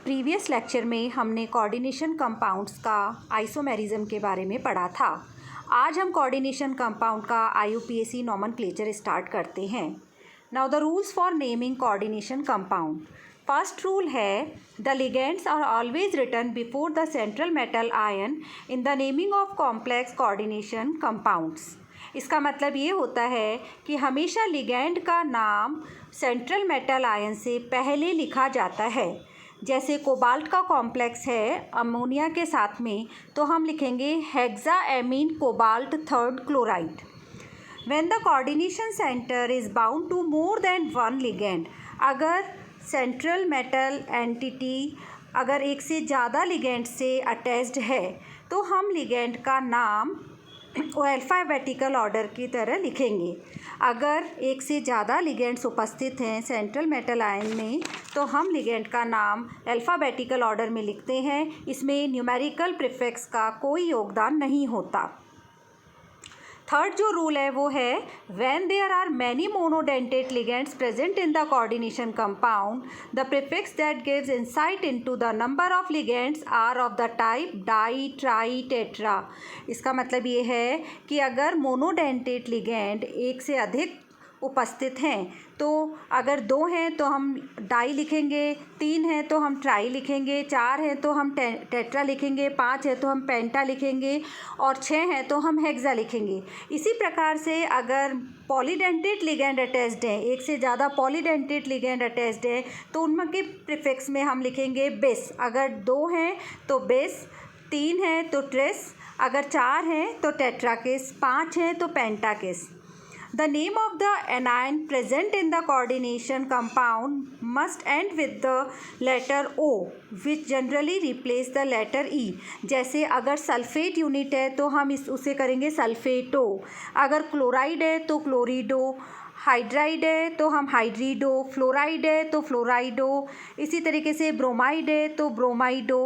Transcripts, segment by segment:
Previous lecture में हमने coordination compounds का आइसोमेरिज्म के बारे में पढ़ा था। आज हम कोऑर्डिनेशन कंपाउंड का IUPAC नॉमेनक्लेचर स्टार्ट करते हैं। Now the rules for naming coordination compound. First rule है the ligands are always written before the central metal ion in the naming of complex coordination compounds. इसका मतलब ये होता है कि हमेशा लिगेंड का नाम सेंट्रल मेटल आयन से पहले लिखा जाता है। जैसे कोबाल्ट का कॉम्प्लेक्स है अमोनिया के साथ में, तो हम लिखेंगे hexaammine cobalt third chloride. When the coordination centre is bound to more than one ligand, अगर सेंट्रल मेटल एंटिटी अगर एक से ज़्यादा लिगेंड से अटैच्ड है तो हम लिगेंड का नाम अल्फ़ाबेटिकल ऑर्डर की तरह लिखेंगे। अगर एक से ज़्यादा लिगेंड्स उपस्थित हैं सेंट्रल मेटल आयन में तो हम लिगेंड का नाम अल्फ़ाबेटिकल ऑर्डर में लिखते हैं। इसमें न्यूमेरिकल प्रीफिक्स का कोई योगदान नहीं होता। थर्ड जो रूल है वो है when there are many monodentate ligands present in the coordination compound the prefix that gives insight into the number of ligands are of the type di tri tetra. इसका मतलब ये है कि अगर मोनोडेंटेट लिगेंड एक से अधिक उपस्थित हैं तो अगर 2 हैं तो हम डाई लिखेंगे, 3 हैं तो हम ट्राई लिखेंगे, 4 हैं तो हम टेट्रा लिखेंगे, 5 है तो हम पेंटा लिखेंगे और 6 हैं तो हम हेक्सा लिखेंगे। इसी प्रकार से अगर पॉलीडेंटेट लिगेंड अटैच्ड हैं, एक से ज़्यादा पॉलीडेंटेट लिगेंड अटैच्ड हैं तो उनके प्रीफिक्स में हम लिखेंगे बेस। अगर 2 हैं तो बेस, 3 हैं तो ट्रेस, अगर 4 हैं तो टेट्राकिस, 5 हैं तो पेंटाकिस। The name of the anion present in the coordination compound must end with the letter O, which generally replace the letter E. जैसे अगर सल्फेट यूनिट है तो हम उसे करेंगे सल्फेटो, अगर क्लोराइड है तो क्लोरिडो, हाइड्राइड है तो हम हाइड्रीडो, फ्लोराइड है तो फ्लोराइडो, इसी तरीके से ब्रोमाइड है तो ब्रोमाइडो,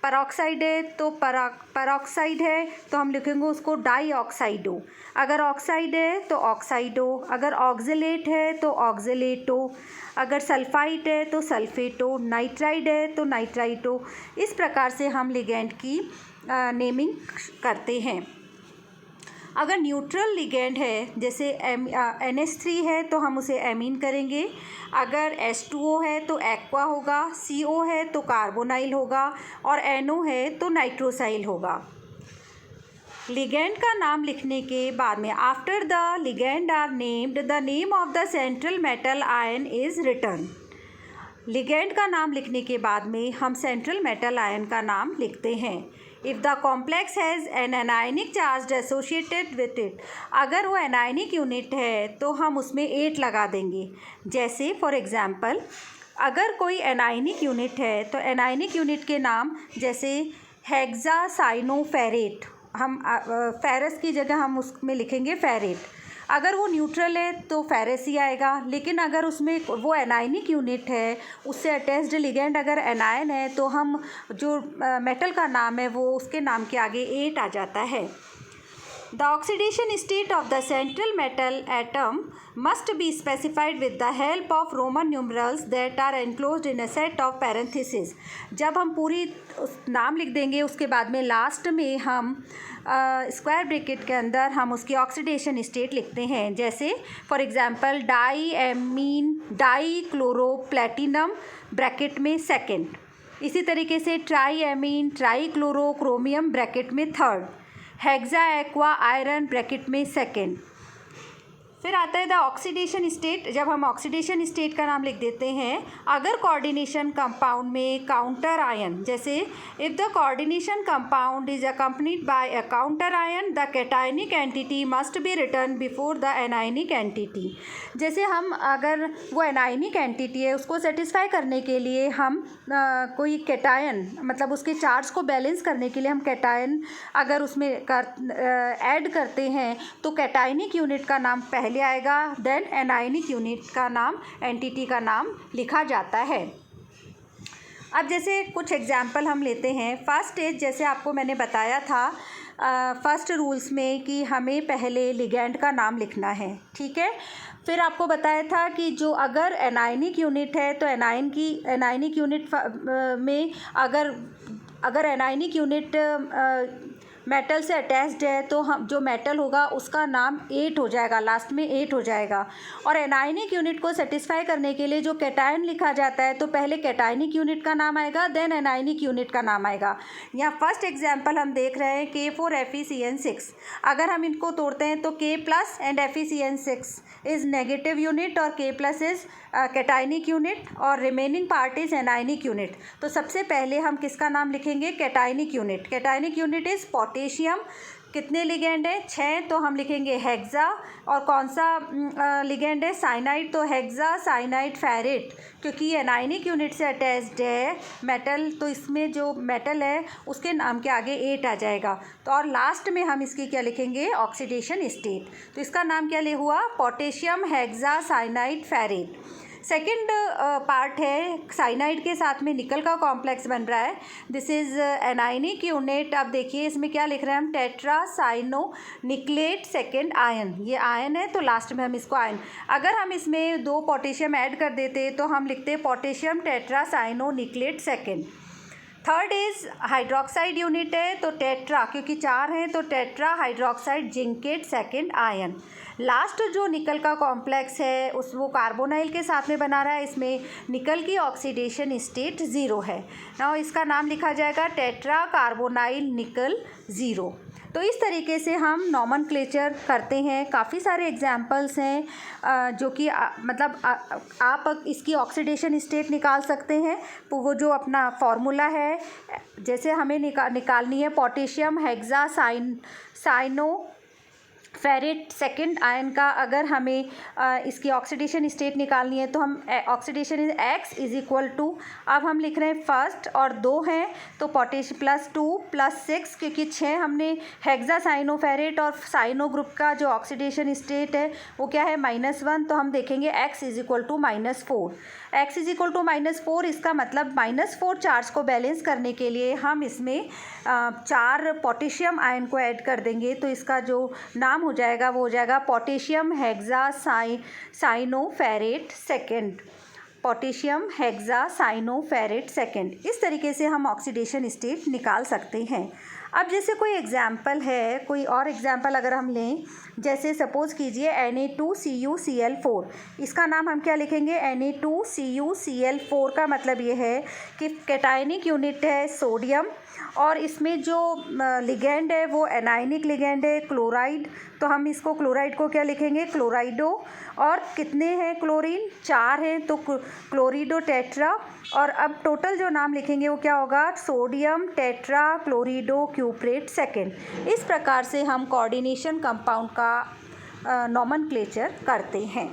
परऑक्साइड है तो परऑक्साइड है तो हम लिखेंगे उसको डाईऑक्साइडो, अगर ऑक्साइड है तो ऑक्साइडो, अगर ऑक्जेलेट है तो ऑक्जेलेटो, अगर सल्फाइड है तो सल्फेटो, नाइट्राइड है तो नाइट्राइटो। इस प्रकार से हम लिगेंड की नेमिंग करते हैं। अगर न्यूट्रल लिगेंड है जैसे NH3 है तो हम उसे एमीन करेंगे, अगर H2O है तो एक्वा होगा, CO है तो कार्बोनाइल होगा और NO है तो नाइट्रोसाइल होगा। लिगेंड का नाम लिखने के बाद में after the ligand are named the name of the central metal ion is written. Ligand का नाम लिखने के बाद में हम सेंट्रल मेटल आयन का नाम लिखते हैं। If the complex has an anionic charge associated with it, अगर वो एनायनिक यूनिट है तो हम उसमें 8 लगा देंगे। जैसे फॉर एग्ज़ाम्पल अगर कोई एनायनिक यूनिट है तो एनायनिक यूनिट के नाम जैसे हेक्सासाइनोफेरेट, हम फेरस की जगह हम उसमें लिखेंगे फेरेट। अगर वो न्यूट्रल है तो फेरस ही आएगा, लेकिन अगर उसमें वो एनायनिक यूनिट है उससे अटैच्ड लिगेंड अगर एनायन है तो हम जो मेटल का नाम है वो उसके नाम के आगे 8 आ जाता है। The oxidation state of the central metal atom must be specified with the help of Roman numerals that are enclosed in a set of parentheses. जब हम पूरी नाम लिख देंगे उसके बाद में लास्ट में हम स्क्वायर ब्रैकेट के अंदर हम उसकी ऑक्सीडेशन स्टेट लिखते हैं। जैसे for example di ammine di chloro platinum bracket में सेकेंड, इसी तरीके से tri ammine tri chloro chromium bracket में third, hexa aqua iron bracket में सेकेंड। फिर आता है द ऑक्सीडेशन स्टेट। जब हम ऑक्सीडेशन स्टेट का नाम लिख देते हैं अगर कोऑर्डिनेशन कंपाउंड में काउंटर आयन, जैसे if the coordination compound is accompanied by a counter ion the cationic entity must be written before the anionic entity. जैसे हम अगर वो एनायनिक एंटिटी है उसको सेटिस्फाई करने के लिए हम कोई कैटायन मतलब उसके चार्ज को बैलेंस करने के लिए हम कैटायन अगर उसमें ऐड करते हैं तो कैटायनिक यूनिट का नाम पहले आएगा, देन एनायनिक यूनिट का नाम एंटिटी का नाम लिखा जाता है। अब जैसे कुछ एग्जाम्पल हम लेते हैं। फर्स्ट स्टेज जैसे आपको मैंने बताया था फर्स्ट रूल्स में कि हमें पहले लिगेंड का नाम लिखना है, ठीक है। फिर आपको बताया था कि जो अगर एनायनिक यूनिट है तो एनायनिक यूनिट में अगर एनायनिक यूनिट मेटल से अटैच्ड है तो हम जो मेटल होगा उसका नाम 8 हो जाएगा, लास्ट में 8 हो जाएगा। और एनायनिक यूनिट को सेटिस्फाई करने के लिए जो कैटायन लिखा जाता है तो पहले कैटायनिक यूनिट का नाम आएगा, देन एनायनिक यूनिट का नाम आएगा। यहाँ फर्स्ट एग्जांपल हम देख रहे हैं K4FeCN6। अगर हम इनको तोड़ते हैं तो K plus and FeCN6 is negative unit और K plus is cationic unit और remaining part is anionic unit. तो सबसे पहले हम किसका नाम लिखेंगे? Cationic unit. Cationic unit is potassium. कितने लिगेंड है? 6। तो हम लिखेंगे हेक्सा। और कौन सा लिगेंड है? साइनाइड। तो हेक्सा साइनाइड फेरेट, क्योंकि ये एनायनिक यूनिट से अटैच्ड है मेटल, तो इसमें जो मेटल है उसके नाम के आगे 8 आ जाएगा। तो और लास्ट में हम इसकी क्या लिखेंगे? Oxidation state. तो इसका नाम क्या ले हुआ? Potassium hexa cyanide ferrate. Second part है, साइनाइड के साथ में निकल का कॉम्प्लेक्स बन रहा है। This is anionic unit. अब देखिए इसमें क्या लिख रहे हैं हम? Tetra cyano nickelate second ion. ये आयन है तो लास्ट में हम इसको आयन, अगर हम इसमें 2 पोटेशियम ऐड कर देते तो हम लिखते potassium tetra cyano nickelate second. Third is hydroxide unit है तो टेट्रा, क्योंकि 4 हैं तो tetra hydroxide zincate second ion. Last जो निकल का कॉम्प्लेक्स है वो कार्बोनाइल के साथ में बना रहा है, इसमें निकल की ऑक्सीडेशन स्टेट 0 है। नाउ इसका नाम लिखा जाएगा टेट्रा कार्बोनाइल निकल 0। तो इस तरीके से हम नॉमेनक्लेचर करते हैं। काफ़ी सारे एग्जाम्पल्स हैं जो कि मतलब आप इसकी ऑक्सीडेशन स्टेट निकाल सकते हैं। तो वो जो अपना फॉर्मूला है, जैसे हमें निकालनी है potassium hexa cyano ferrate second ion का, अगर हमें इसकी ऑक्सीडेशन स्टेट निकालनी है तो हम oxidation is X is equal to, अब हम लिख रहे हैं फर्स्ट और 2 हैं तो पोटेशियम +2 +6, क्योंकि 6 हमने हेक्सा साइनो फेरेट और साइनो ग्रुप का जो ऑक्सीडेशन स्टेट है वो क्या है? -1। तो हम देखेंगे X is equal to -4। X is equal to -4, इसका मतलब -4 चार्ज को बैलेंस करने के लिए हम इसमें 4 पोटेशियम आयन को ऐड कर देंगे। तो इसका जो नाम हो जाएगा वो हो जाएगा potassium hexa cyano ferrate second. Potassium hexa cyano ferrate second. इस तरीके से हम ऑक्सीडेशन स्टेट निकाल सकते हैं। अब जैसे कोई एग्जाम्पल है, कोई और एग्जाम्पल अगर हम लें, जैसे सपोज़ कीजिए Na2CuCl4। इसका नाम हम क्या लिखेंगे? Na2CuCl4 का मतलब ये है कि कैटायनिक यूनिट है सोडियम और इसमें जो लिगेंड है वो एनायनिक लिगेंड है क्लोराइड। तो हम इसको क्लोराइड को क्या लिखेंगे? क्लोराइडो। और कितने हैं क्लोरीन? 4 हैं तो क्लोरिडो टेट्रा। और अब टोटल जो नाम लिखेंगे वो क्या होगा? Sodium tetra chlorido cuprate second. इस प्रकार से हम कोऑर्डिनेशन कंपाउंड का नॉमेनक्लेचर करते हैं।